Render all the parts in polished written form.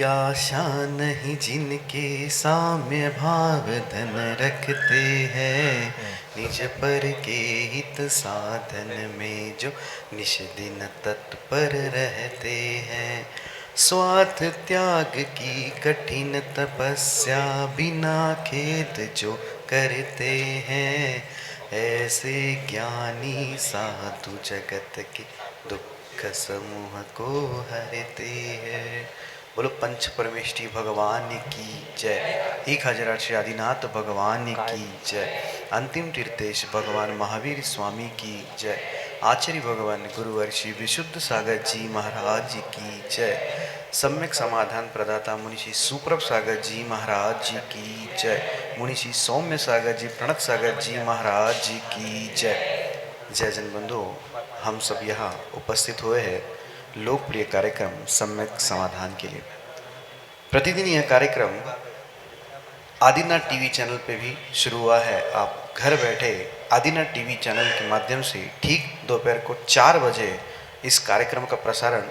आशा नहीं जिनके साम्य भाव धन रखते हैं, निज पर के हित साधन में जो निश दिन तत्पर रहते हैं। स्वार्थ त्याग की कठिन तपस्या बिना खेद जो करते हैं, ऐसे ज्ञानी साधु जगत के दुख समूह को हरते हैं। बोलो पंच परमेष्ठी भगवान की जय। 1008 श्री आदिनाथ भगवान की जय। अंतिम तीर्थेश भगवान महावीर स्वामी की जय। आचार्य भगवान गुरुवर श्री विशुद्ध सागर जी महाराज की जय। सम्यक समाधान प्रदाता मुनिषि सुप्रभ सागर जी महाराज जी की जय। मुनिषि सौम्य सागर जी प्रणत सागर जी महाराज जी की जय। जय जन बंधु, हम सब यहाँ उपस्थित हुए हैं लोकप्रिय कार्यक्रम सम्यक समाधान के लिए। प्रतिदिन यह कार्यक्रम आदिनाथ टीवी चैनल पे भी शुरू हुआ है। आप घर बैठे आदिनाथ टीवी चैनल के माध्यम से ठीक दोपहर को 4 बजे इस कार्यक्रम का प्रसारण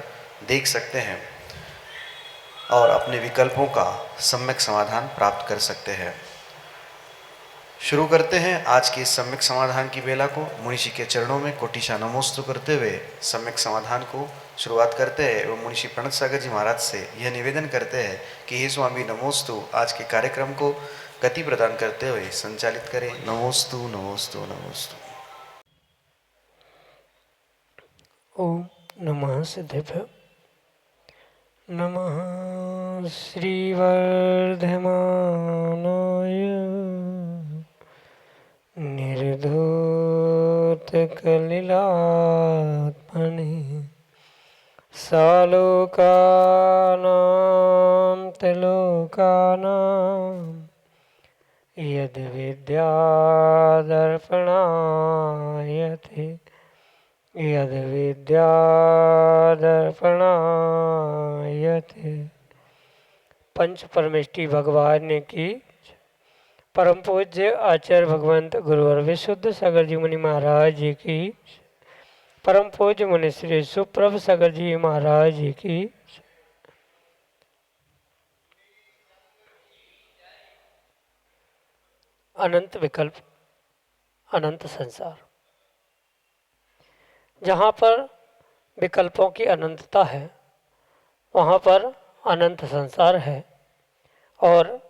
देख सकते हैं और अपने विकल्पों का सम्यक समाधान प्राप्त कर सकते हैं। शुरू करते हैं आज के सम्यक समाधान की बेला को। मुनिषि के चरणों में कोटिशा नमोस्तु करते हुए सम्यक समाधान को शुरुआत करते हैं एवं मुनिषि प्रणत सागर जी महाराज से यह निवेदन करते हैं कि हे स्वामी नमोस्तु, आज के कार्यक्रम को गति प्रदान करते हुए संचालित करें। नमोस्तु नमोस्तु नमोस्तु। ओम नमः सिद्धेभ्यो। नमः श्रीवर्धमानाय निर्धूतकलिलात्मने सालोकानां त्रिलोकानां यद्विद्यादर्पणायते यद्विद्यादर्पणायते। पंच परमेष्ठी भगवान की परम पूज्य आचार्य भगवंत गुरुवर विशुद्ध सागर जी मुनि महाराज जी की, परम पूज्य मुनि श्री सुप्रभ सागर जी महाराज जी की। अनंत विकल्प, अनंत संसार। जहाँ पर विकल्पों की अनंतता है वहाँ पर अनंत संसार है, और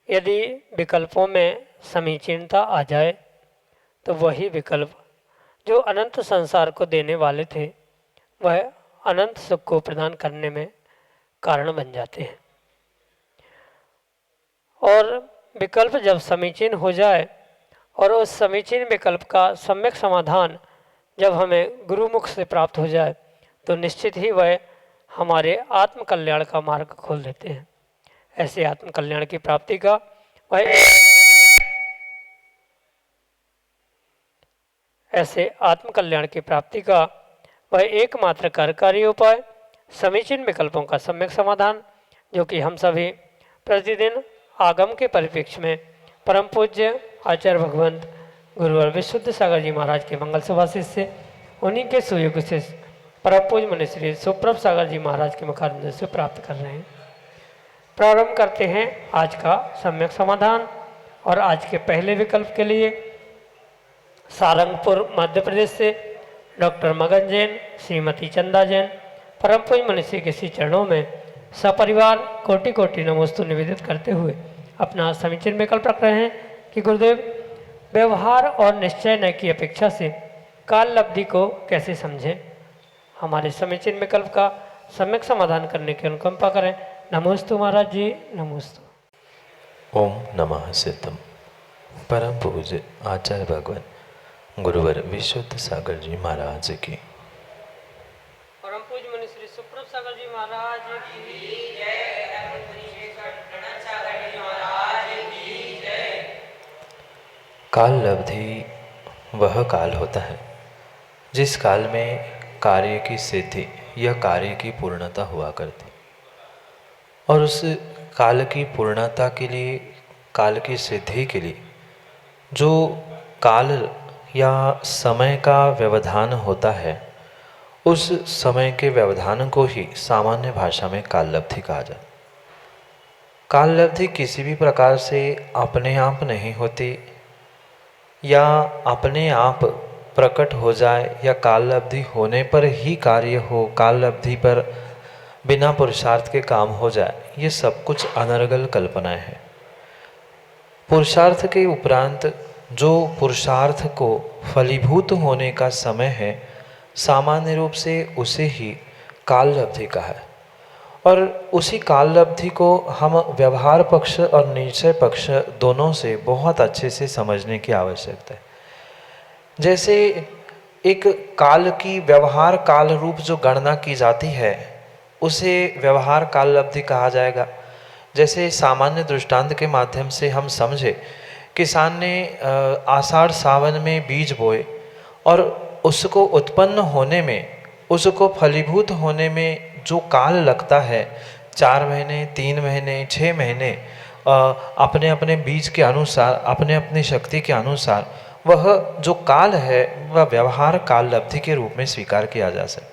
यदि विकल्पों में समीचीनता आ जाए तो वही विकल्प जो अनंत संसार को देने वाले थे वह अनंत सुख को प्रदान करने में कारण बन जाते हैं। और विकल्प जब समीचीन हो जाए और उस समीचीन विकल्प का सम्यक समाधान जब हमें गुरुमुख से प्राप्त हो जाए तो निश्चित ही वह हमारे आत्म कल्याण का मार्ग खोल देते हैं। ऐसे आत्म कल्याण की प्राप्ति का वह एकमात्र कार्यकारी उपाय समीचीन विकल्पों का सम्यक समाधान, जो कि हम सभी प्रतिदिन आगम के परिप्रेक्ष्य में परम पूज्य आचार्य भगवंत गुरुवर विशुद्ध सागर जी महाराज के मंगल सभा से उन्हीं के सुयुग से परम पूज्य मुनि श्री सुप्रभ सागर जी महाराज के मुखारविंद से प्राप्त कर रहे हैं। प्रारंभ करते हैं आज का सम्यक समाधान। और आज के पहले विकल्प के लिए सारंगपुर मध्य प्रदेश से डॉक्टर मगन जैन, श्रीमती चंदा जैन परम पूज्य मुनि श्री के श्री चरणों में सपरिवार कोटि कोटि नमोस्तु निवेदित करते हुए अपना समीचीन विकल्प रख रहे हैं कि गुरुदेव, व्यवहार और निश्चय न की अपेक्षा से काल लब्धि को कैसे समझें। हमारे समीचीन विकल्प का सम्यक समाधान करने की अनुकंपा करें। नमोस्तु महाराज जी, नमोस्तु। ओम नमः सिद्धम। परम पूज्य आचार्य भगवान गुरुवर विशुद्ध सागर जी महाराज की, परम पूज्य मुनि श्री सुप्रभ सागर जी महाराज की जय। काल लब्धि वह काल होता है जिस काल में कार्य की सिद्धि या कार्य की पूर्णता हुआ करती, और उस काल की पूर्णता के लिए, काल की सिद्धि के लिए जो काल या समय का व्यवधान होता है उस समय के व्यवधान को ही सामान्य भाषा में काललब्धि कहा जाता है। काललब्धि किसी भी प्रकार से अपने आप नहीं होती या अपने आप प्रकट हो जाए या काललब्धि होने पर ही कार्य हो, काललब्धि पर बिना पुरुषार्थ के काम हो जाए, ये सब कुछ अनर्गल कल्पनाएं हैं। पुरुषार्थ के उपरांत जो पुरुषार्थ को फलीभूत होने का समय है, सामान्य रूप से उसे ही काललब्धि कहा है। और उसी काललब्धि को हम व्यवहार पक्ष और निश्चय पक्ष दोनों से बहुत अच्छे से समझने की आवश्यकता है। जैसे एक काल की व्यवहार काल रूप जो गणना की जाती है, उसे व्यवहार काललब्धि कहा जाएगा। जैसे सामान्य दृष्टांत के माध्यम से हम समझे, किसान ने आषाढ़ सावन में बीज बोए और उसको उत्पन्न होने में, उसको फलीभूत होने में जो काल लगता है, 4 महीने, 3 महीने, 6 महीने, अपने अपने बीज के अनुसार, अपने अपनी शक्ति के अनुसार, वह जो काल है वह व्यवहार काललब्धि के रूप में स्वीकार किया जा सकता।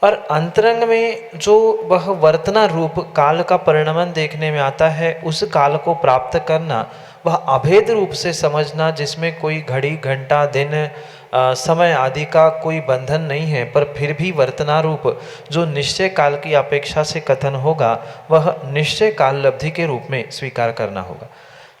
और अंतरंग में जो वह वर्तना रूप काल का परिणमन देखने में आता है, उस काल को प्राप्त करना, वह अभेद रूप से समझना, जिसमें कोई घड़ी, घंटा, दिन, समय आदि का कोई बंधन नहीं है, पर फिर भी वर्तनारूप जो निश्चय काल की अपेक्षा से कथन होगा, वह निश्चय काललब्धि के रूप में स्वीकार करना होगा।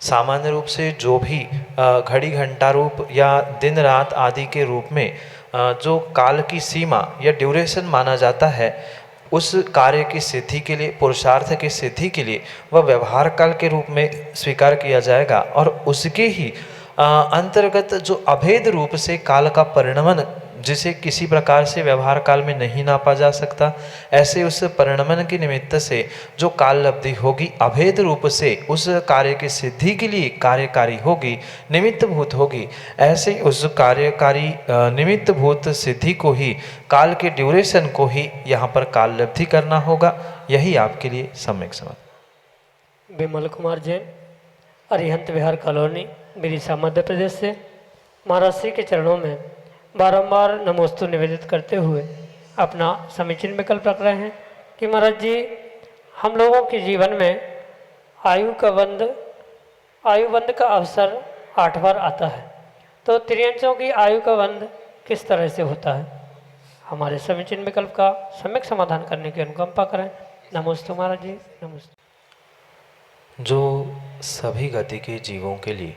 सामान्य रूप से जो भी घड़ी घंटा रूप या दिन रात आदि के रूप में जो काल की सीमा या ड्यूरेशन माना जाता है, उस कार्य की सिद्धि के लिए, पुरुषार्थ की सिद्धि के लिए वह व्यवहार काल के रूप में स्वीकार किया जाएगा। और उसके ही अंतर्गत जो अभेद रूप से काल का परिणमन, जिसे किसी प्रकार से व्यवहार काल में नहीं नापा जा सकता, ऐसे उस परिणमन के निमित्त से जो काललब्धि होगी, अभेद रूप से उस कार्य की सिद्धि के लिए कार्यकारी होगी, निमित्त भूत होगी, ऐसे उस कार्यकारी निमित्त भूत सिद्धि को ही, काल के ड्यूरेशन को ही यहाँ पर काललब्धि करना होगा। यही आपके लिए सम्यक समझ। विमल कुमार जैन, अरिहंत विहार कॉलोनी, बिरिसा, मध्य प्रदेश से महाराज श्री के चरणों में बारंबार नमोस्तु निवेदित करते हुए अपना समीचीन विकल्प रख रहे हैं कि महाराज जी, हम लोगों के जीवन में आयु बंध का अवसर 8 बार आता है, तो त्रियंचों की आयु का बंध किस तरह से होता है? हमारे समीचीन विकल्प का सम्यक समाधान करने की अनुकंपा करें। नमोस्तु महाराज जी, नमस्ते। जो सभी गति के जीवों के लिए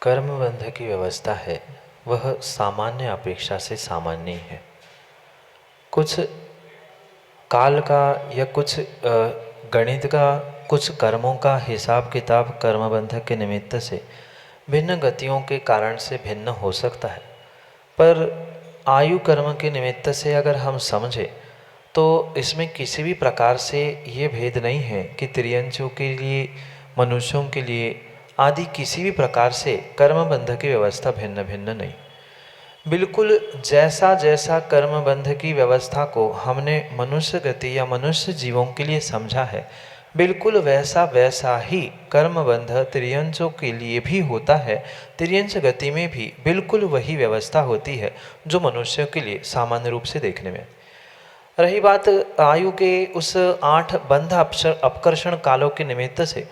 कर्मबंध की व्यवस्था है, वह सामान्य अपेक्षा से सामान्य ही है। कुछ काल का या कुछ गणित का, कुछ कर्मों का हिसाब किताब कर्मबंध के निमित्त से भिन्न गतियों के कारण से भिन्न हो सकता है, पर आयु कर्म के निमित्त से अगर हम समझें तो इसमें किसी भी प्रकार से ये भेद नहीं है कि त्रियंचों के लिए, मनुष्यों के लिए आदि किसी भी प्रकार से कर्मबंध की व्यवस्था भिन्न भिन्न नहीं। बिल्कुल जैसा जैसा कर्मबंध की व्यवस्था को हमने मनुष्य गति या मनुष्य जीवों के लिए समझा है, बिल्कुल वैसा वैसा ही कर्मबंध त्रियंचों के लिए भी होता है। त्रियंच गति में भी बिल्कुल वही व्यवस्था होती है जो मनुष्यों के लिए सामान्य रूप से देखने में। रही बात आयु के उस 8 बंध अपकर्षण कालों के निमित्त से,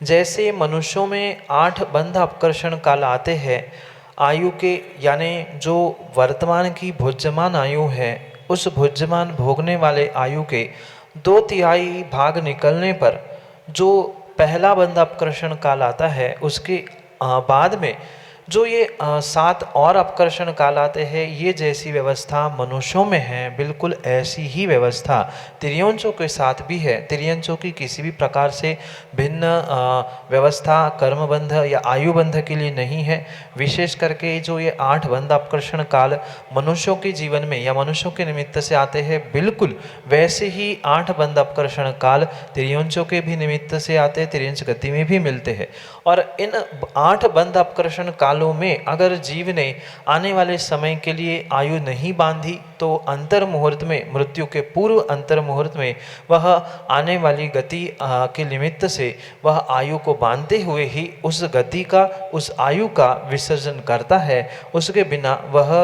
जैसे मनुष्यों में 8 बंध अपकर्षण काल आते हैं, आयु के यानी जो वर्तमान की भोज्यमान आयु है, उस भोज्यमान भोगने वाले आयु के 2/3 भाग निकलने पर जो पहला बंध अपकर्षण काल आता है, उसके बाद में जो ये 7 और अपकर्षण काल आते हैं, ये जैसी व्यवस्था मनुष्यों में है, बिल्कुल ऐसी ही व्यवस्था त्रियंचों के साथ भी है। त्रियंचों की किसी भी प्रकार से भिन्न व्यवस्था कर्मबंध या आयुबंध के लिए नहीं है। विशेष करके जो ये 8 बंध अपकर्षण काल मनुष्यों के जीवन में या मनुष्यों के निमित्त से आते हैं, बिल्कुल वैसे ही 8 बंध अपकर्षण काल त्रियंचों के भी निमित्त से आते हैं, त्रियंच गति में भी मिलते हैं। और इन 8 बंध अपकर्षण काल कालों में अगर जीव ने आने वाले समय के लिए आयु नहीं बांधी तो अंतर मुहूर्त में, मृत्यु के पूर्व अंतर मुहूर्त में वह आने वाली गति के निमित्त से वह आयु को बांधते हुए ही उस गति का, उस आयु का विसर्जन करता है। उसके बिना वह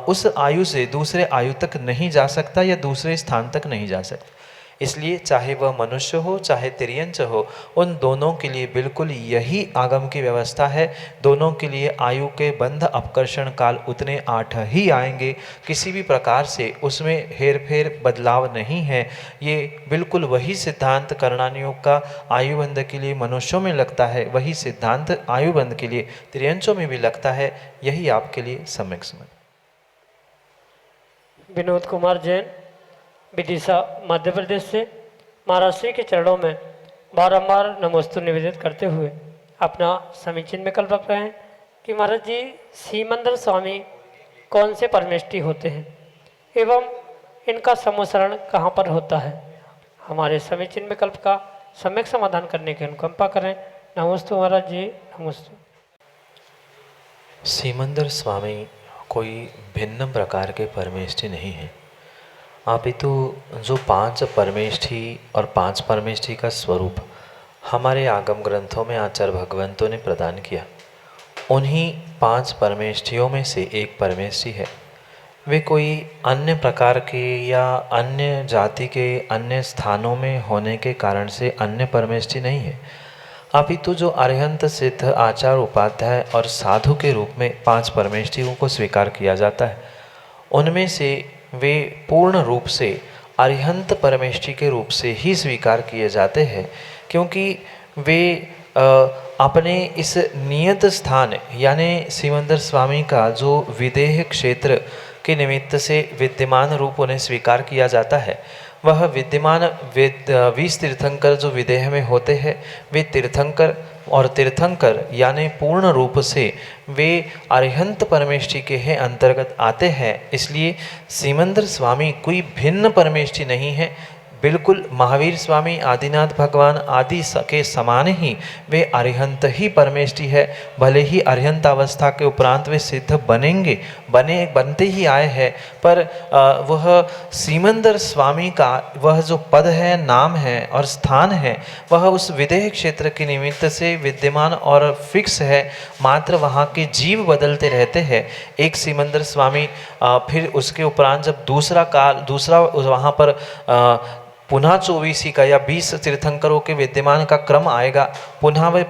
उस आयु से दूसरे आयु तक नहीं जा सकता या दूसरे स्थान तक नहीं जा सकता। इसलिए चाहे वह मनुष्य हो चाहे तिर्यंच हो, उन दोनों के लिए बिल्कुल यही आगम की व्यवस्था है। दोनों के लिए आयु के बंध अपकर्षण काल उतने 8 ही आएंगे, किसी भी प्रकार से उसमें हेर फेर बदलाव नहीं है। ये बिल्कुल वही सिद्धांत कर्णानुयोग का आयुबंध के लिए मनुष्यों में लगता है, वही सिद्धांत आयुबंध के लिए तिर्यंचों में भी लगता है। यही आपके लिए सम्यक समझ। विनोद कुमार जैन विदिशा मध्य प्रदेश से महाराज श्री के चरणों में बारंबार नमोस्तु निवेदित करते हुए अपना समीचीन विकल्प रख रहे हैं कि महाराज जी सीमंदर स्वामी कौन से परमेष्ठी होते हैं एवं इनका समोसरण कहाँ पर होता है। हमारे समीचीन विकल्प का सम्यक समाधान करने की अनुकंपा करें। नमोस्तु महाराज जी, नमोस्तु। सीमंदर स्वामी कोई भिन्न प्रकार के परमेष्ठी नहीं है, अपितु जो 5 परमेष्ठी और 5 परमेष्ठी का स्वरूप हमारे आगम ग्रंथों में आचार्य भगवंतों ने प्रदान किया, उन्हीं 5 परमेष्ठियों में से एक परमेष्ठी है। वे कोई अन्य प्रकार के या अन्य जाति के अन्य स्थानों में होने के कारण से अन्य परमेष्ठी नहीं है, अपितु जो अरिहंत सिद्ध आचार उपाध्याय और साधु के रूप में 5 परमेष्ठियों को स्वीकार किया जाता है, उनमें से वे पूर्ण रूप से अरिहंत परमेष्ठी के रूप से ही स्वीकार किए जाते हैं, क्योंकि वे अपने इस नियत स्थान यानी सीमंदर स्वामी का जो विदेह क्षेत्र के निमित्त से विद्यमान रूप उन्हें स्वीकार किया जाता है, वह विद्यमान 20 तीर्थंकर जो विदेह में होते हैं वे तीर्थंकर और तीर्थंकर यानी पूर्ण रूप से वे अरिहंत परमेष्ठी के हैं अंतर्गत आते हैं। इसलिए सीमंदर स्वामी कोई भिन्न परमेष्ठी नहीं है, बिल्कुल महावीर स्वामी आदिनाथ भगवान आदि के समान ही वे अरिहंत ही परमेष्ठी है। भले ही अरिहंत अवस्था के उपरांत वे सिद्ध बनते ही आए हैं, पर वह सीमंदर स्वामी का वह जो पद है, नाम है और स्थान है, वह उस विदेह क्षेत्र के निमित्त से विद्यमान और फिक्स है। मात्र वहाँ के जीव बदलते रहते हैं। एक सीमंदर स्वामी फिर उसके उपरांत जब दूसरा वहाँ पर पुनः 24 का या 20 तीर्थंकरों के विद्यमान का क्रम आएगा, पुनः वे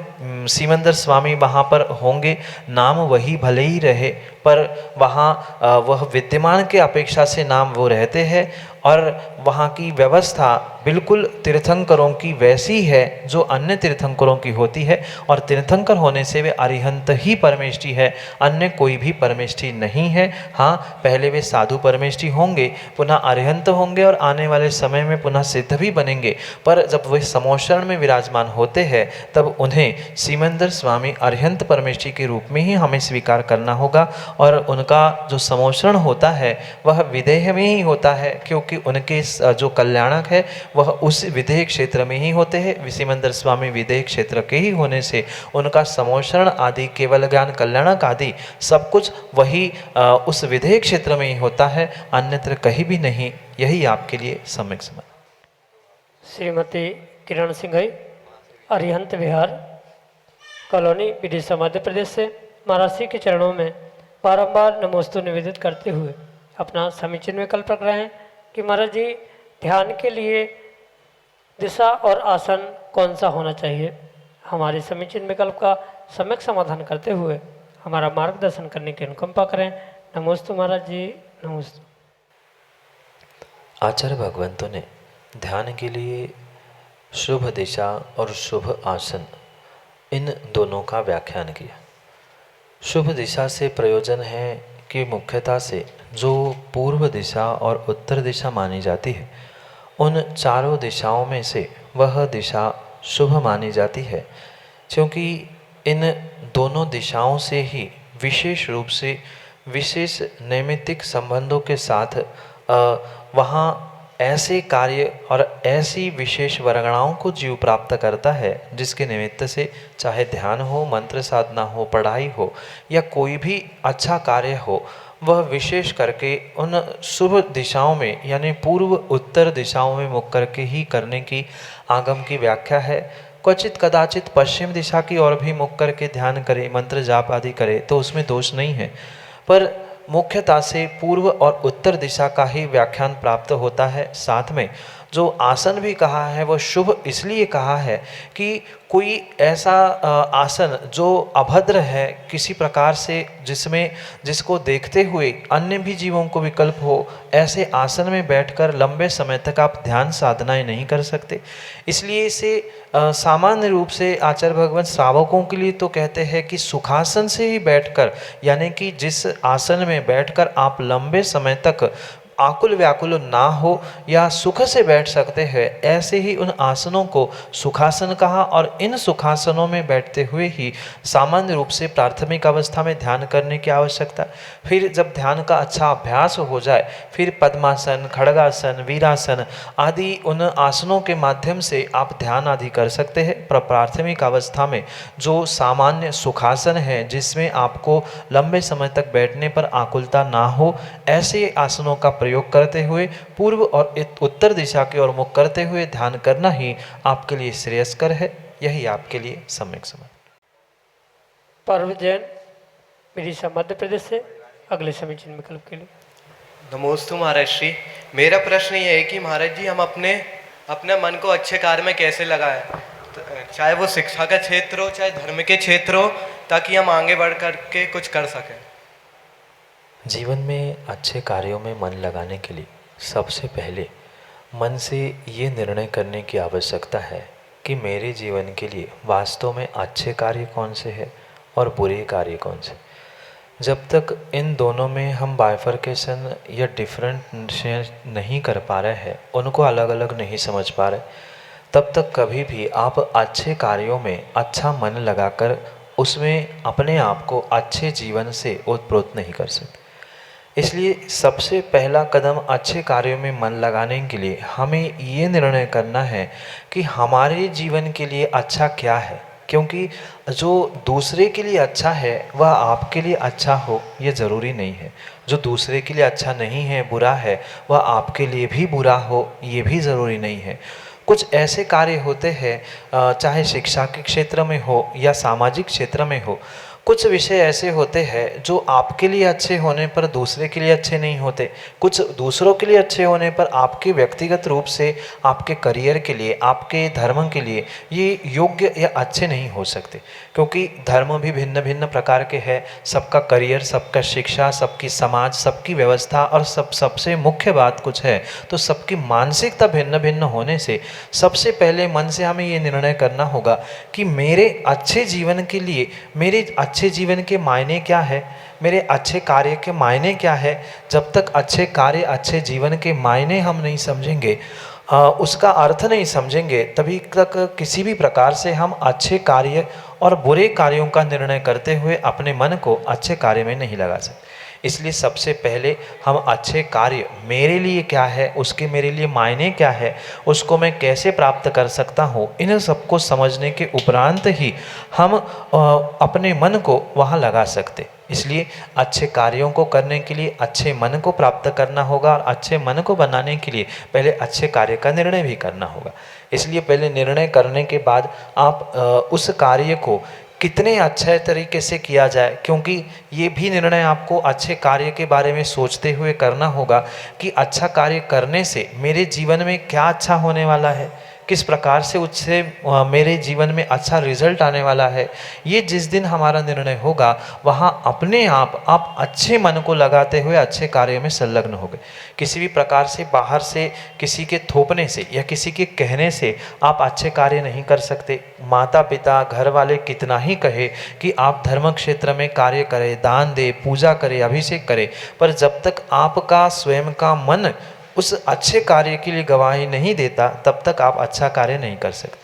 सीमंदर स्वामी वहाँ पर होंगे। नाम वही भले ही रहे, पर वहाँ वह विद्यमान के अपेक्षा से नाम वो रहते हैं और वहाँ की व्यवस्था बिल्कुल तीर्थंकरों की वैसी है जो अन्य तीर्थंकरों की होती है। और तीर्थंकर होने से वे अरिहंत ही परमेष्ठी है, अन्य कोई भी परमेष्ठी नहीं है। हाँ, पहले वे साधु परमेष्ठी होंगे, पुनः अरिहंत होंगे और आने वाले समय में पुनः सिद्ध भी बनेंगे। पर जब वे समोषण में विराजमान होते हैं तब उन्हें सीमंदर स्वामी अरिहंत परमेष्ठी के रूप में ही हमें स्वीकार करना होगा। और उनका जो समोषण होता है वह विदेह में ही होता है, क्योंकि उनके जो कल्याणक है वह उस विदेह क्षेत्र में ही होते हैं। सीमंदर स्वामी विदेह क्षेत्र के ही होने से उनका समोषण आदि, केवल ज्ञान, कल्याणक आदि सब कुछ वही उस विदेह क्षेत्र में ही होता है, अन्यत्र कहीं भी नहीं। यही आपके लिए सम्यक समझ। श्रीमती किरण सिंघई अरिहंत विहार कॉलोनी विदिशा मध्य प्रदेश से महाराज श्री के चरणों में बारंबार नमोस्तु निवेदित करते हुए अपना समीचीन विकल्प रख रहे हैं कि महाराज जी ध्यान के लिए दिशा और आसन कौन सा होना चाहिए। हमारे समीचीन विकल्प का सम्यक समाधान करते हुए हमारा मार्गदर्शन करने की अनुकंपा करें। नमोस्तु महाराज जी, नमोस्तु। आचार्य भगवंतों ने ध्यान के लिए शुभ दिशा और शुभ आसन इन दोनों का व्याख्यान किया। शुभ दिशा से प्रयोजन है कि मुख्यतः से जो पूर्व दिशा और उत्तर दिशा मानी जाती है, उन चारों दिशाओं में से वह दिशा शुभ मानी जाती है, क्योंकि इन दोनों दिशाओं से ही विशेष रूप से विशेष नैमित्तिक संबंधों के साथ वहाँ ऐसे कार्य और ऐसी विशेष वरगणाओं को जीव प्राप्त करता है जिसके निमित्त से चाहे ध्यान हो, मंत्र साधना हो, पढ़ाई हो या कोई भी अच्छा कार्य हो, वह विशेष करके उन शुभ दिशाओं में यानी पूर्व उत्तर दिशाओं में मुख करके ही करने की आगम की व्याख्या है। क्वचित कदाचित पश्चिम दिशा की ओर भी मुख करके ध्यान करे, मंत्र जाप आदि करे तो उसमें दोष नहीं है, पर मुख्यतः से पूर्व और उत्तर दिशा का ही व्याख्यान प्राप्त होता है। साथ में जो आसन भी कहा है वह शुभ इसलिए कहा है कि कोई ऐसा आसन जो अभद्र है किसी प्रकार से, जिसको देखते हुए अन्य भी जीवों को विकल्प हो, ऐसे आसन में बैठकर लंबे समय तक आप ध्यान साधनाएं नहीं कर सकते। इसलिए इसे सामान्य रूप से आचार्य भगवत श्रावकों के लिए तो कहते हैं कि सुखासन से ही बैठकर, यानी कि जिस आसन में बैठकर आप लंबे समय तक आकुल व्याकुल ना हो या सुख से बैठ सकते हैं, ऐसे ही उन आसनों को सुखासन कहा। और इन सुखासनों में बैठते हुए ही सामान्य रूप से प्राथमिक अवस्था में ध्यान करने की आवश्यकता। फिर जब ध्यान का अच्छा अभ्यास हो जाए, फिर पद्मासन, खड़गासन, वीरासन आदि उन आसनों के माध्यम से आप ध्यान आदि कर सकते हैं। प्राथमिक अवस्था में जो सामान्य सुखासन है जिसमें आपको लंबे समय तक बैठने पर आकुलता ना हो, ऐसे आसनों का प्रयोग करते हुए पूर्व और उत्तर दिशा की ओर मुख करते हुए ध्यान करना ही आपके लिए श्रेयस्कर है। यही आपके लिए सम्यक समझ। पर्व जैन विदिशा मध्य प्रदेश से अगले समीचीन विकल्प के लिए। नमोस्तु महाराज श्री। मेरा प्रश्न ये है कि महाराज जी हम अपने मन को अच्छे कार्य में कैसे लगाएं, चाहे वो शिक्षा का क्षेत्र हो चाहे धर्म के क्षेत्र हो, ताकि हम आगे बढ़ करके कुछ कर सकें। जीवन में अच्छे कार्यों में मन लगाने के लिए सबसे पहले मन से ये निर्णय करने की आवश्यकता है कि मेरे जीवन के लिए वास्तव में अच्छे कार्य कौन से हैं और बुरे कार्य कौन से। जब तक इन दोनों में हम बाइफर्केशन या डिफरेंशिएट नहीं कर पा रहे हैं, उनको अलग अलग नहीं समझ पा रहे, तब तक कभी भी आप अच्छे कार्यों में अच्छा मन लगाकर उसमें अपने आप को अच्छे जीवन से ओतप्रोत नहीं कर सकते। इसलिए सबसे पहला कदम अच्छे कार्यों में मन लगाने के लिए हमें ये निर्णय करना है कि हमारे जीवन के लिए अच्छा क्या है, क्योंकि जो दूसरे के लिए अच्छा है वह आपके लिए अच्छा हो ये ज़रूरी नहीं है। जो दूसरे के लिए अच्छा नहीं है, बुरा है, वह आपके लिए भी बुरा हो ये भी ज़रूरी नहीं है। कुछ ऐसे कार्य होते हैं, चाहे शिक्षा के क्षेत्र में हो या सामाजिक क्षेत्र में हो, कुछ विषय ऐसे होते हैं जो आपके लिए अच्छे होने पर दूसरे के लिए अच्छे नहीं होते, कुछ दूसरों के लिए अच्छे होने पर आपके व्यक्तिगत रूप से आपके करियर के लिए, आपके धर्म के लिए ये योग्य या अच्छे नहीं हो सकते। क्योंकि धर्म भी भिन्न भिन्न प्रकार के हैं, सबका करियर, सबका शिक्षा, सबकी समाज, सबकी व्यवस्था और सबसे मुख्य बात कुछ है तो सबकी मानसिकता भिन्न भिन्न होने से सबसे पहले मन से हमें ये निर्णय करना होगा कि मेरे अच्छे जीवन के लिए, मेरे अच्छे जीवन के मायने क्या है, मेरे अच्छे कार्य के मायने क्या है। जब तक अच्छे कार्य, अच्छे जीवन के मायने हम नहीं समझेंगे, उसका अर्थ नहीं समझेंगे, तभी तक किसी भी प्रकार से हम अच्छे कार्य और बुरे कार्यों का निर्णय करते हुए अपने मन को अच्छे कार्य में नहीं लगा सकते। इसलिए सबसे पहले हम अच्छे कार्य मेरे लिए क्या है, उसके मेरे लिए मायने क्या है, उसको मैं कैसे प्राप्त कर सकता हूँ, इन सबको समझने के उपरांत ही हम अपने मन को वहाँ लगा सकते। इसलिए अच्छे कार्यों को करने के लिए अच्छे मन को प्राप्त करना होगा और अच्छे मन को बनाने के लिए पहले अच्छे कार्य का निर्णय भी करना होगा। इसलिए पहले निर्णय करने के बाद आप उस कार्य को कितने अच्छे तरीके से किया जाए, क्योंकि ये भी निर्णय आपको अच्छे कार्य के बारे में सोचते हुए करना होगा कि अच्छा कार्य करने से मेरे जीवन में क्या अच्छा होने वाला है, किस प्रकार से उससे मेरे जीवन में अच्छा रिजल्ट आने वाला है। ये जिस दिन हमारा निर्णय होगा वहाँ अपने आप अच्छे मन को लगाते हुए अच्छे कार्य में संलग्न हो गए। किसी भी प्रकार से बाहर से किसी के थोपने से या किसी के कहने से आप अच्छे कार्य नहीं कर सकते। माता पिता, घर वाले कितना ही कहे कि आप धर्म क्षेत्र में कार्य करें, दान दे, पूजा करें, अभिषेक करें, पर जब तक आपका स्वयं का मन उस अच्छे कार्य के लिए गवाही नहीं देता तब तक आप अच्छा कार्य नहीं कर सकते।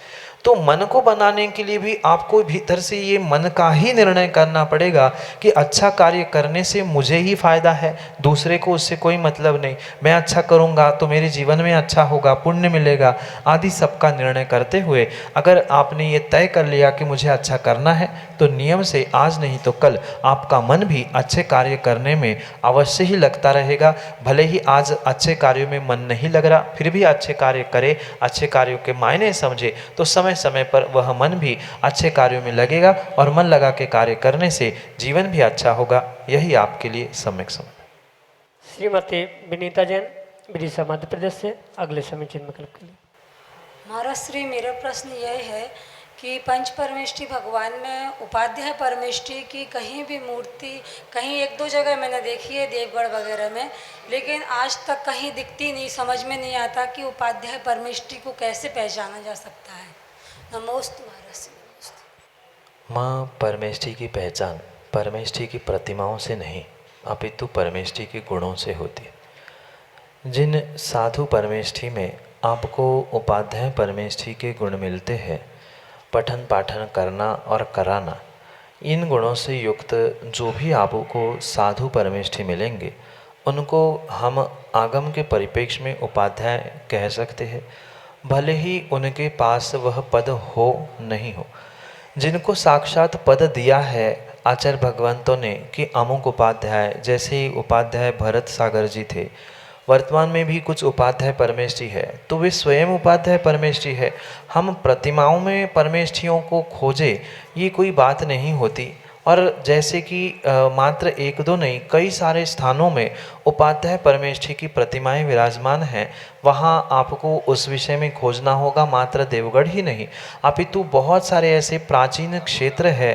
तो मन को बनाने के लिए भी आपको भीतर से ये मन का ही निर्णय करना पड़ेगा कि अच्छा कार्य करने से मुझे ही फायदा है, दूसरे को उससे कोई मतलब नहीं, मैं अच्छा करूँगा तो मेरे जीवन में अच्छा होगा, पुण्य मिलेगा आदि सबका निर्णय करते हुए अगर आपने ये तय कर लिया कि मुझे अच्छा करना है, तो नियम से आज नहीं तो कल आपका मन भी अच्छे कार्य करने में अवश्य ही लगता रहेगा। भले ही आज अच्छे कार्यों में मन नहीं लग रहा, फिर भी अच्छे कार्य करे, अच्छे कार्यों के मायने समझे, तो समय समय पर वह मन भी अच्छे कार्यों में लगेगा और मन लगा के कार्य करने से जीवन भी अच्छा होगा। यही आपके लिए सम्यक समझ। श्रीमती विनीता जैन, विदिशा मध्य प्रदेश से, अगले समीचीन विकल्प के लिए। महाराज श्री, मेरा प्रश्न यह है कि पंच परमेष्ठी भगवान में उपाध्याय परमेष्ठी की कहीं भी मूर्ति, कहीं एक दो जगह मैंने देखी है देवगढ़ वगैरह में, लेकिन आज तक कहीं दिखती नहीं, समझ में नहीं आता कि उपाध्याय परमेष्ठी को कैसे पहचाना जा सकता है। नमोस्तु महाराज श्री, नमोस्तु। माँ परमेष्ठी की पहचान परमेष्ठी की प्रतिमाओं से नहीं अपितु परमेष्ठी के गुणों से होती है। जिन साधु परमेष्ठी में आपको उपाध्याय परमेष्ठी के गुण मिलते हैं, पठन पाठन करना और कराना, इन गुणों से युक्त जो भी आपको साधु परमेष्ठी मिलेंगे उनको हम आगम के परिप्रेक्ष्य में उपाध्याय कह सकते हैं, भले ही उनके पास वह पद हो नहीं हो। जिनको साक्षात पद दिया है आचार्य भगवंतों ने कि अमुक उपाध्याय, जैसे ही उपाध्याय भरत सागर जी थे, वर्तमान में भी कुछ उपाध्याय परमेष्ठी है, तो वे स्वयं उपाध्याय परमेष्ठी है। हम प्रतिमाओं में परमेष्ठियों को खोजे, ये कोई बात नहीं होती। और जैसे कि मात्र एक दो नहीं, कई सारे स्थानों में उपाध्याय परमेष्ठी की प्रतिमाएं विराजमान हैं, वहाँ आपको उस विषय में खोजना होगा। मात्र देवगढ़ ही नहीं अपितु बहुत सारे ऐसे प्राचीन क्षेत्र है,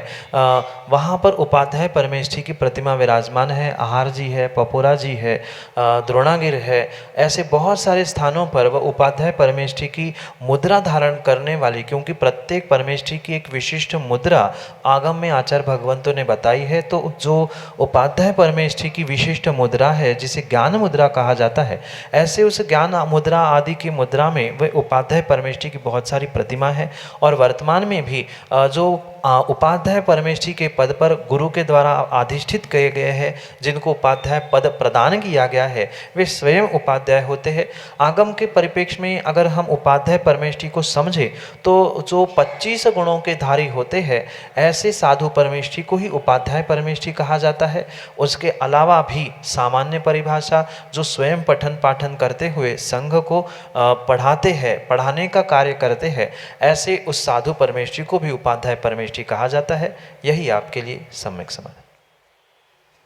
वहाँ पर उपाध्याय परमेष्ठी की प्रतिमा विराजमान है। आहार जी है, पपोरा जी है, द्रोणागिर है, ऐसे बहुत सारे स्थानों पर वह उपाध्याय परमेष्ठी की मुद्रा धारण करने वाली, क्योंकि प्रत्येक परमेष्ठी की एक विशिष्ट मुद्रा आगम में आचार्य भगवंतों ने बताई है। तो जो उपाध्याय परमेष्ठी की विशिष्ट मुद्रा है, जिसे ज्ञान मुद्रा कहा जाता है, ऐसे उस ज्ञान मुद्रा आदि की मुद्रा में वह उपाध्याय परमेष्ठी की बहुत सारी प्रतिमा है। और वर्तमान में भी जो उपाध्याय परमेष्ठी के पद पर गुरु के द्वारा अधिष्ठित किए गए हैं, जिनको उपाध्याय पद प्रदान किया गया है, वे स्वयं उपाध्याय होते हैं। आगम के परिप्रेक्ष्य में अगर हम उपाध्याय परमेष्ठी को समझें तो जो 25 गुणों के धारी होते हैं, ऐसे साधु परमेष्ठी को ही उपाध्याय परमेष्ठी कहा जाता है। उसके अलावा भी सामान्य परिभाषा, जो स्वयं पठन पाठन करते हुए संघ को पढ़ाते हैं, पढ़ाने का कार्य करते हैं, ऐसे उस साधु परमेष्ठी को भी उपाध्याय परमेष्ठी कहा जाता है। यही आपके लिए सम्यक समाधान।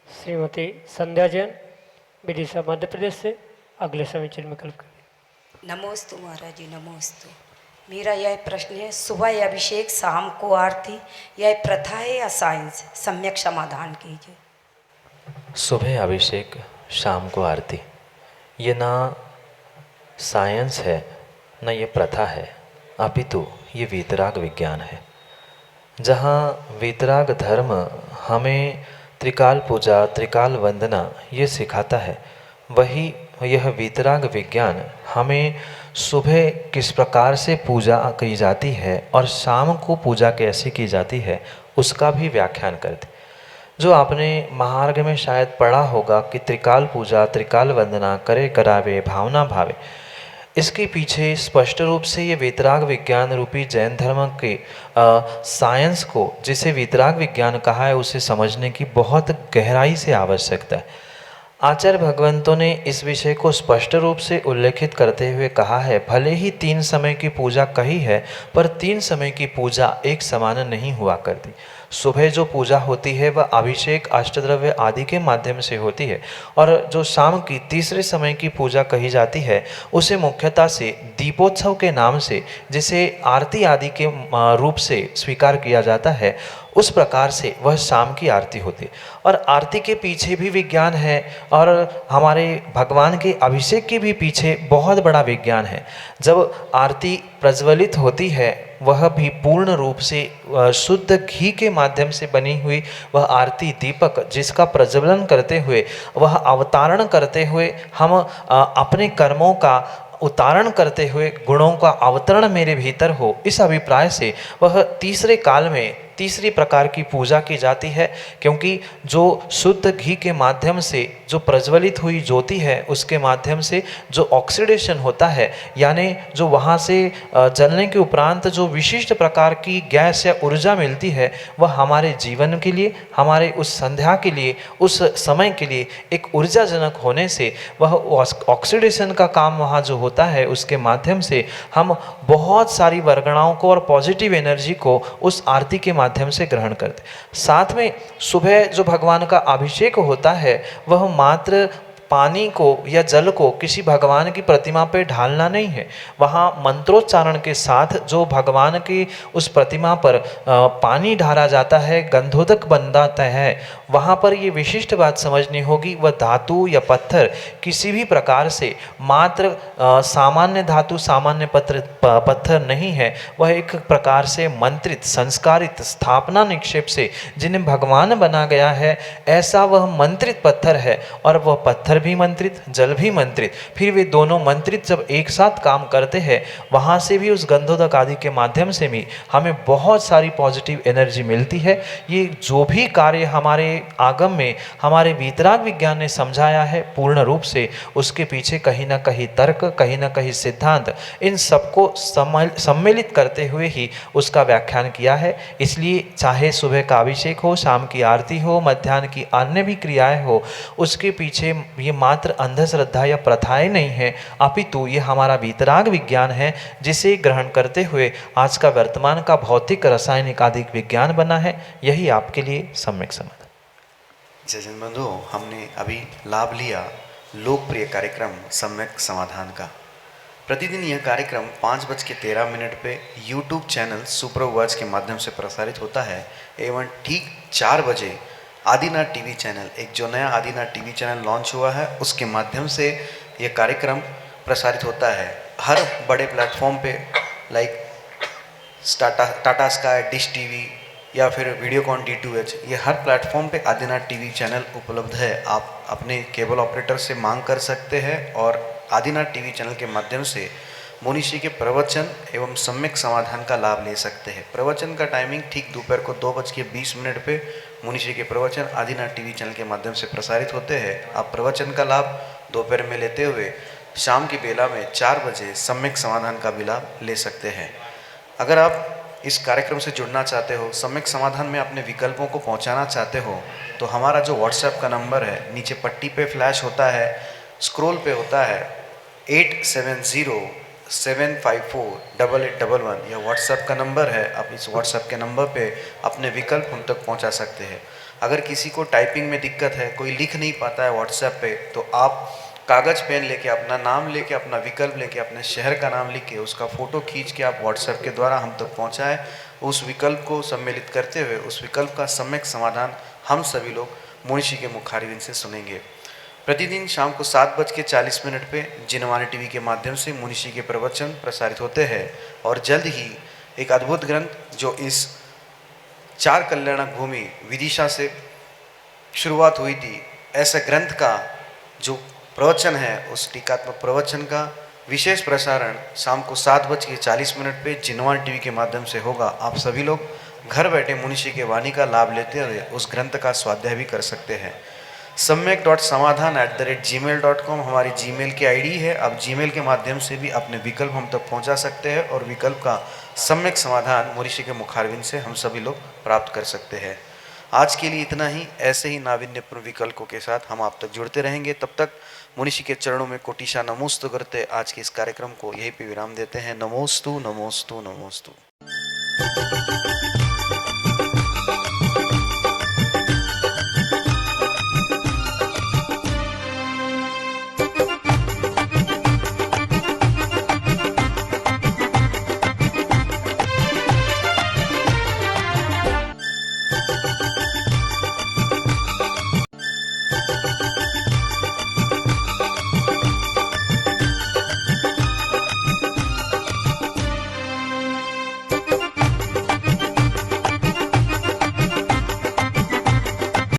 श्रीमती संध्या जैन, विदिशा मध्य प्रदेश से, अगले समीचीन विकल्प के लिए। नमोस्तु महाराज जी, नमोस्तु। मेरा यह प्रश्न है, सुबह अभिषेक शाम को आरती, यह प्रथा है या साइंस? सम्यक समाधान कीजिए। सुबह अभिषेक शाम को आरती, ये ना साइंस है न ये प्रथा है, अपितु ये वीतराग विज्ञान है। जहाँ वीतराग धर्म हमें त्रिकाल पूजा, त्रिकाल वंदना ये सिखाता है, वही यह वीतराग विज्ञान हमें सुबह किस प्रकार से पूजा की जाती है और शाम को पूजा कैसे की जाती है उसका भी व्याख्यान करते। जो आपने महार्घ में शायद पढ़ा होगा कि त्रिकाल पूजा, त्रिकाल वंदना करे करावे भावना भावे, इसके पीछे स्पष्ट रूप से ये वीतराग विज्ञान रूपी जैन धर्म के साइंस को, जिसे वीतराग विज्ञान कहा है, उसे समझने की बहुत गहराई से आवश्यकता है। आचार्य भगवंतों ने इस विषय को स्पष्ट रूप से उल्लेखित करते हुए कहा है, भले ही 3 समय की पूजा कही है, पर 3 समय की पूजा एक समान नहीं हुआ करती। सुबह जो पूजा होती है वह अभिषेक, अष्टद्रव्य आदि के माध्यम से होती है, और जो शाम की तीसरे समय की पूजा कही जाती है उसे मुख्यतः से दीपोत्सव के नाम से, जिसे आरती आदि के रूप से स्वीकार किया जाता है, उस प्रकार से वह शाम की आरती होती है। और आरती के पीछे भी विज्ञान है, और हमारे भगवान के अभिषेक के भी पीछे बहुत बड़ा विज्ञान है। जब आरती प्रज्वलित होती है, वह भी पूर्ण रूप से शुद्ध घी के माध्यम से बनी हुई वह आरती दीपक, जिसका प्रज्वलन करते हुए, वह अवतारण करते हुए हम अपने कर्मों का उतारण करते हुए गुणों का अवतरण मेरे भीतर हो, इस अभिप्राय से वह तीसरे काल में तीसरी प्रकार की पूजा की जाती है। क्योंकि जो शुद्ध घी के माध्यम से जो प्रज्वलित हुई ज्योति है, उसके माध्यम से जो ऑक्सीडेशन होता है, यानी जो वहाँ से जलने के उपरांत जो विशिष्ट प्रकार की गैस या ऊर्जा मिलती है, वह हमारे जीवन के लिए, हमारे उस संध्या के लिए, उस समय के लिए एक ऊर्जाजनक होने से वह ऑक्सीडेशन का काम वहाँ जो होता है, उसके माध्यम से हम बहुत सारी वर्गणाओं को और पॉजिटिव एनर्जी को उस आरती के माध्यम से ग्रहण करते। साथ में सुबह जो भगवान का अभिषेक होता है, वह मात्र पानी को या जल को किसी भगवान की प्रतिमा पे ढालना नहीं है। वहाँ मंत्रोच्चारण के साथ जो भगवान की उस प्रतिमा पर पानी ढाला जाता है, गंधोदक बन जाता है, वहाँ पर ये विशिष्ट बात समझनी होगी, वह धातु या पत्थर किसी भी प्रकार से मात्र सामान्य धातु, सामान्य पत्थर नहीं है। वह एक प्रकार से मंत्रित, संस्कारित, स्थापना निक्षेप से जिन्हें भगवान बना गया है, ऐसा वह मंत्रित पत्थर है। और वह पत्थर भी मंत्रित, जल भी मंत्रित, फिर वे दोनों मंत्रित जब एक साथ काम करते हैं, वहाँ से भी उस गंधोदक आदि के माध्यम से भी हमें बहुत सारी पॉजिटिव एनर्जी मिलती है। ये जो भी कार्य हमारे आगम में हमारे वीतराग विज्ञान ने समझाया है पूर्ण रूप से, उसके पीछे कहीं ना कहीं तर्क, कहीं ना कहीं सिद्धांत, इन सबको सम्मिलित करते हुए ही उसका व्याख्यान किया है। इसलिए चाहे सुबह का अभिषेक हो, शाम की आरती हो, मध्याह्न की अन्य भी क्रियाएं हो, उसके पीछे ये मात्र अंधश्रद्धा या प्रथाएं नहीं है, अपितु ये हमारा वीतराग विज्ञान है, जिसे ग्रहण करते हुए आज का वर्तमान का भौतिक, रासायनिक आदि विज्ञान बना है। यही आपके लिए सम्यक समाधान। जय जन बंधु, हमने अभी लाभ लिया लोकप्रिय कार्यक्रम सम्यक समाधान का। प्रतिदिन यह कार्यक्रम 5:13 पे YouTube चैनल सुप्रवाच के माध्यम से प्रसारित होता है एवं ठीक 4 बजे आदिनाथ टीवी चैनल, एक जो नया आदिनाथ टीवी चैनल लॉन्च हुआ है, उसके माध्यम से यह कार्यक्रम प्रसारित होता है। हर बड़े प्लेटफॉर्म पे like Tata sky, dish TV या फिर वीडियोकॉन D2H, ये हर प्लेटफॉर्म पे आदिनाथ टीवी चैनल उपलब्ध है। आप अपने केबल ऑपरेटर से मांग कर सकते हैं और आदिनाथ टीवी चैनल के माध्यम से मुनिश्री के प्रवचन एवं सम्यक समाधान का लाभ ले सकते हैं। प्रवचन का टाइमिंग ठीक दोपहर को 2:20 पे मुनिश्री के प्रवचन आदिनाथ टीवी चैनल के माध्यम से प्रसारित होते हैं। आप प्रवचन का लाभ दोपहर में लेते हुए शाम की बेला में 4 बजे सम्यक समाधान का भी लाभ ले सकते हैं। अगर आप इस कार्यक्रम से जुड़ना चाहते हो, सम्यक समाधान में अपने विकल्पों को पहुंचाना चाहते हो, तो हमारा जो व्हाट्सएप का नंबर है, नीचे पट्टी पे फ्लैश होता है, स्क्रॉल पे होता है 8707548811, यह व्हाट्सएप का नंबर है। आप इस व्हाट्सएप के नंबर पे अपने विकल्प हम तक पहुंचा सकते हैं। अगर किसी को टाइपिंग में दिक्कत है, कोई लिख नहीं पाता है व्हाट्सएप पे, तो आप कागज़ पेन लेके, अपना नाम लेके, अपना विकल्प लेके, अपने शहर का नाम लिख के, उसका फ़ोटो खींच के आप व्हाट्सएप के द्वारा हम तक पहुंचाएं। उस विकल्प को सम्मिलित करते हुए उस विकल्प का सम्यक समाधान हम सभी लोग मुनिश्री के मुखारविंद से सुनेंगे। प्रतिदिन शाम को 7:40 पे जिनवाणी टीवी के माध्यम से मुनिश्री के प्रवचन प्रसारित होते हैं। और जल्द ही एक अद्भुत ग्रंथ जो इस 4 कल्याणक भूमि विदिशा से शुरुआत हुई थी, ऐसे ग्रंथ का जो प्रवचन है, उस टीकात्मक प्रवचन का विशेष प्रसारण शाम को 7:40 पे जिनवाणी टीवी के माध्यम से होगा। आप सभी लोग घर बैठे मुनिश्री के वाणी का लाभ लेते हुए उस ग्रंथ का स्वाध्याय भी कर सकते हैं। सम्यक.समाधान@gmail.com हमारी जीमेल की आईडी है। आप जीमेल के माध्यम से भी अपने विकल्प हम तक पहुंचा सकते हैं और विकल्प का सम्यक समाधान मुनिश्री के मुखारविंद से हम सभी लोग प्राप्त कर सकते हैं। आज के लिए इतना ही। ऐसे ही नाविन्यपूर्ण विकल्पों के साथ हम आप तक जुड़ते रहेंगे। तब तक मुनिश्री के चरणों में कोटिशा नमोस्तु करते आज के इस कार्यक्रम को यहीं पे विराम देते हैं। नमोस्तु नमोस्तु नमोस्तु।